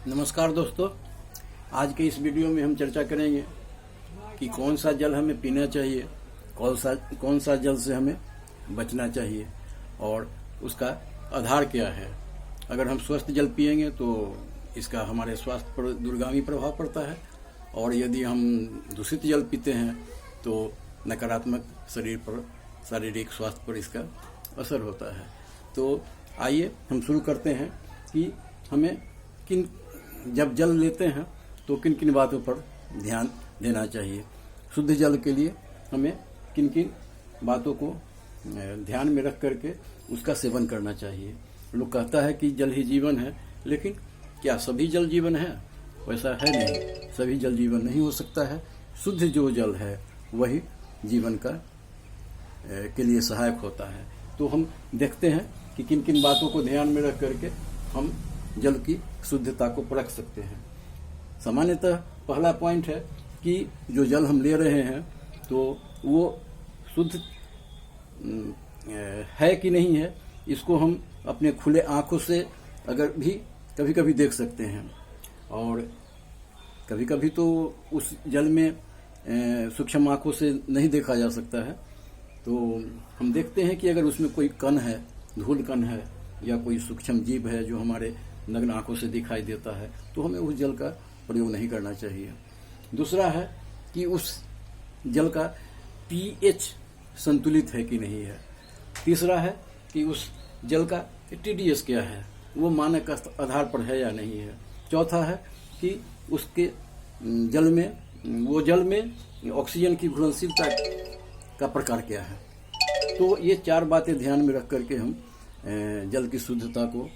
नमस्कार दोस्तों, आज के इस वीडियो में हम चर्चा करेंगे कि कौन सा जल हमें पीना चाहिए, कौन सा जल से हमें बचना चाहिए और उसका आधार क्या है। अगर हम स्वस्थ जल पिएंगे तो इसका हमारे स्वास्थ्य पर दूरगामी प्रभाव पड़ता है और यदि हम दूषित जल पीते हैं तो नकारात्मक शरीर पर, शारीरिक स्वास्थ्य पर इसका असर होता है। तो आइए हम शुरू करते हैं कि हमें जब जल लेते हैं तो किन किन बातों पर ध्यान देना चाहिए। शुद्ध जल के लिए हमें किन किन बातों को ध्यान में रख करके उसका सेवन करना चाहिए। लोग कहता है कि जल ही जीवन है, लेकिन क्या सभी जल जीवन है? वैसा है नहीं, सभी जल जीवन नहीं हो सकता है। शुद्ध जो जल है वही जीवन का के लिए सहायक होता है। तो हम देखते हैं कि किन किन बातों को ध्यान में रख करके हम जल की शुद्धता को परख सकते हैं। सामान्यतः पहला पॉइंट है कि जो जल हम ले रहे हैं तो वो शुद्ध है कि नहीं है, इसको हम अपने खुले आंखों से अगर भी कभी कभी देख सकते हैं। और कभी कभी तो उस जल में सूक्ष्म आंखों से नहीं देखा जा सकता है। तो हम देखते हैं कि अगर उसमें कोई कण है, धूल कण है या कोई सूक्ष्म जीव है जो हमारे नग्न आंखों से दिखाई देता है, तो हमें उस जल का प्रयोग नहीं करना चाहिए। दूसरा है कि उस जल का पीएच संतुलित है कि नहीं है। तीसरा है कि उस जल का टीडीएस क्या है, वो मानक आधार पर है या नहीं है। चौथा है कि उसके जल में ऑक्सीजन की घुलनशीलता का प्रकार क्या है। तो ये चार बातें ध्यान में रख करके हम जल की शुद्धता को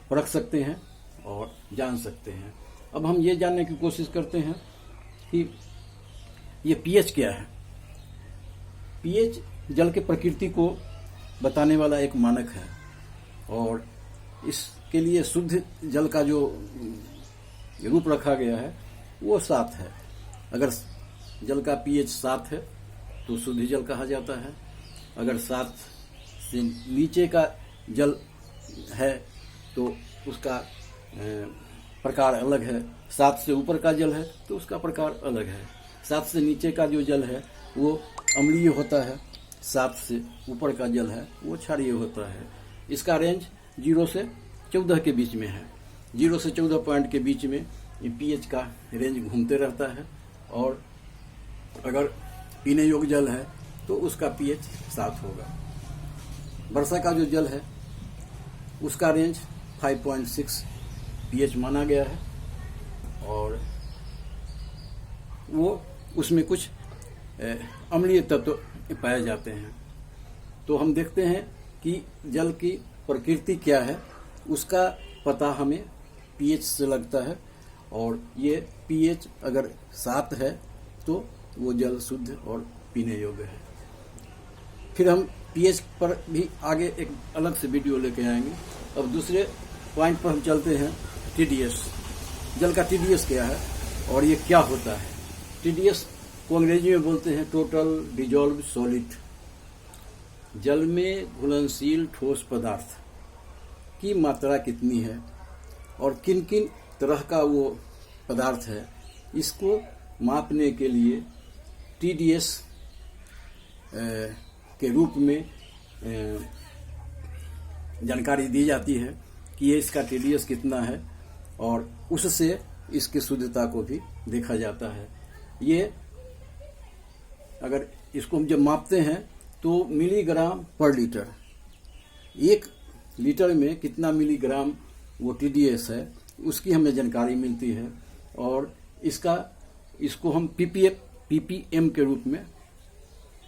परख सकते हैं और जान सकते हैं। अब हम ये जानने की कोशिश करते हैं कि ये पीएच क्या है। पीएच जल के प्रकृति को बताने वाला एक मानक है और इसके लिए शुद्ध जल का जो रूप रखा गया है वो 7 है। अगर जल का पीएच 7 है तो शुद्ध जल कहा जाता है। अगर 7 से नीचे का जल है तो उसका प्रकार अलग है। 7 से ऊपर का जल है तो उसका प्रकार अलग है। 7 से नीचे का जो जल है वो अम्लीय होता है, 7 से ऊपर का जल है वो क्षारीय होता है। इसका रेंज 0 से 14 के बीच में है। 0 से 14 पॉइंट के बीच में ये पीएच का रेंज घूमते रहता है। और अगर पीने योग्य जल है तो उसका पीएच 7 होगा। वर्षा का जो जल है उसका रेंज 5.6 पीएच माना गया है और वो उसमें कुछ अम्लीय तत्व पाए जाते हैं। तो हम देखते हैं कि जल की प्रकृति क्या है, उसका पता हमें पीएच से लगता है। और ये पीएच अगर 7 है तो वो जल शुद्ध और पीने योग्य है। फिर हम पीएच पर भी आगे एक अलग से वीडियो लेके आएंगे। अब दूसरे पॉइंट पर हम चलते हैं, टीडीएस। जल का टीडीएस क्या है और ये क्या होता है। टीडीएस को अंग्रेजी में बोलते हैं टोटल डिजॉल्व सॉलिड। जल में घुलनशील ठोस पदार्थ की मात्रा कितनी है और किन किन तरह का वो पदार्थ है, इसको मापने के लिए टीडीएस के रूप में जानकारी दी जाती है कि ये इसका टीडीएस कितना है और उससे इसकी शुद्धता को भी देखा जाता है। ये अगर इसको हम जब मापते हैं तो मिलीग्राम पर लीटर, 1 लीटर में कितना मिलीग्राम वो टीडीएस है उसकी हमें जानकारी मिलती है। और इसको हम पीपीएम के रूप में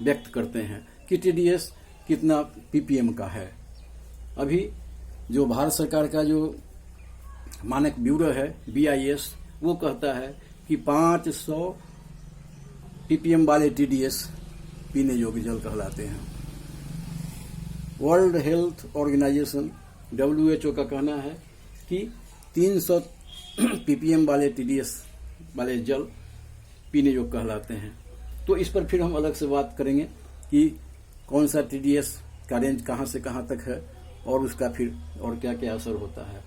व्यक्त करते हैं कि टीडीएस कितना पीपीएम का है। अभी जो भारत सरकार का जो मानक ब्यूरो है BIS, वो कहता है कि 500 पीपीएम वाले टीडीएस पीने योग्य जल कहलाते हैं। वर्ल्ड हेल्थ ऑर्गेनाइजेशन WHO का कहना है कि 300 पीपीएम वाले टीडीएस वाले जल पीने योग्य कहलाते हैं। तो इस पर फिर हम अलग से बात करेंगे कि कौन सा टीडीएस का रेंज कहाँ से कहाँ तक है और उसका फिर और क्या क्या असर होता है।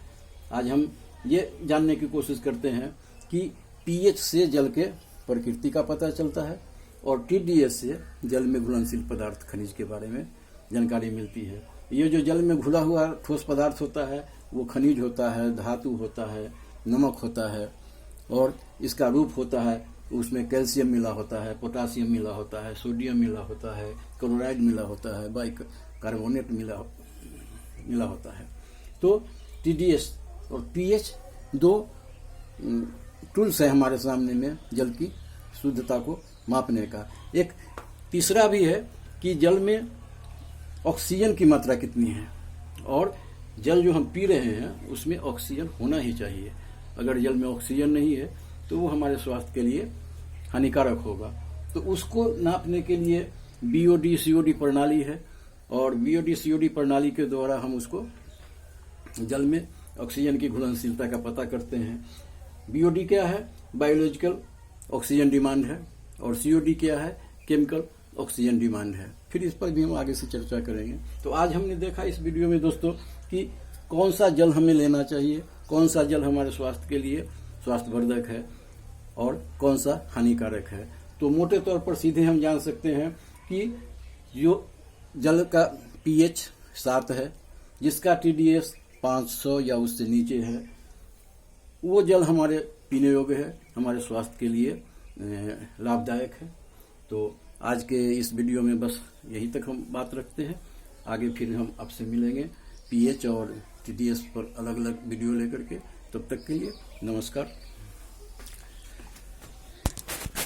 आज हम ये जानने की कोशिश करते हैं कि पीएच से जल के प्रकृति का पता चलता है और टीडीएस से जल में घुलनशील पदार्थ खनिज के बारे में जानकारी मिलती है। ये जो जल में घुला हुआ ठोस पदार्थ होता है वो खनिज होता है, धातु होता है, नमक होता है और इसका रूप होता है, उसमें कैल्शियम मिला होता है, पोटासियम मिला होता है, सोडियम मिला होता है, क्लोराइड मिला होता है, बाइकार्बोनेट मिला होता है। तो टीडीएस और पीएच दो टूल्स है हमारे सामने में जल की शुद्धता को मापने का। एक तीसरा भी है कि जल में ऑक्सीजन की मात्रा कितनी है और जल जो हम पी रहे हैं उसमें ऑक्सीजन होना ही चाहिए। अगर जल में ऑक्सीजन नहीं है तो वो हमारे स्वास्थ्य के लिए हानिकारक होगा। तो उसको नापने के लिए बीओडी सीओडी प्रणाली है और बीओडी सीओडी प्रणाली के द्वारा हम उसको जल में ऑक्सीजन की घुलनशीलता का पता करते हैं। बीओडी क्या है? बायोलॉजिकल ऑक्सीजन डिमांड है और सीओडी क्या है? केमिकल ऑक्सीजन डिमांड है। फिर इस पर भी हम आगे से चर्चा करेंगे। तो आज हमने देखा इस वीडियो में दोस्तों कि कौन सा जल हमें लेना चाहिए, कौन सा जल हमारे स्वास्थ्य के लिए स्वास्थ्यवर्धक है और कौन सा हानिकारक है। तो मोटे तौर पर सीधे हम जान सकते हैं कि जो जल का पीएच 7 है, जिसका टीडीएस 500 या उससे नीचे है, वो जल हमारे पीने योग्य है, हमारे स्वास्थ्य के लिए लाभदायक है। तो आज के इस वीडियो में बस यही तक हम बात रखते हैं। आगे फिर हम आपसे मिलेंगे पीएच और टीडीएस पर अलग अलग वीडियो लेकर के। तब तक के लिए नमस्कार।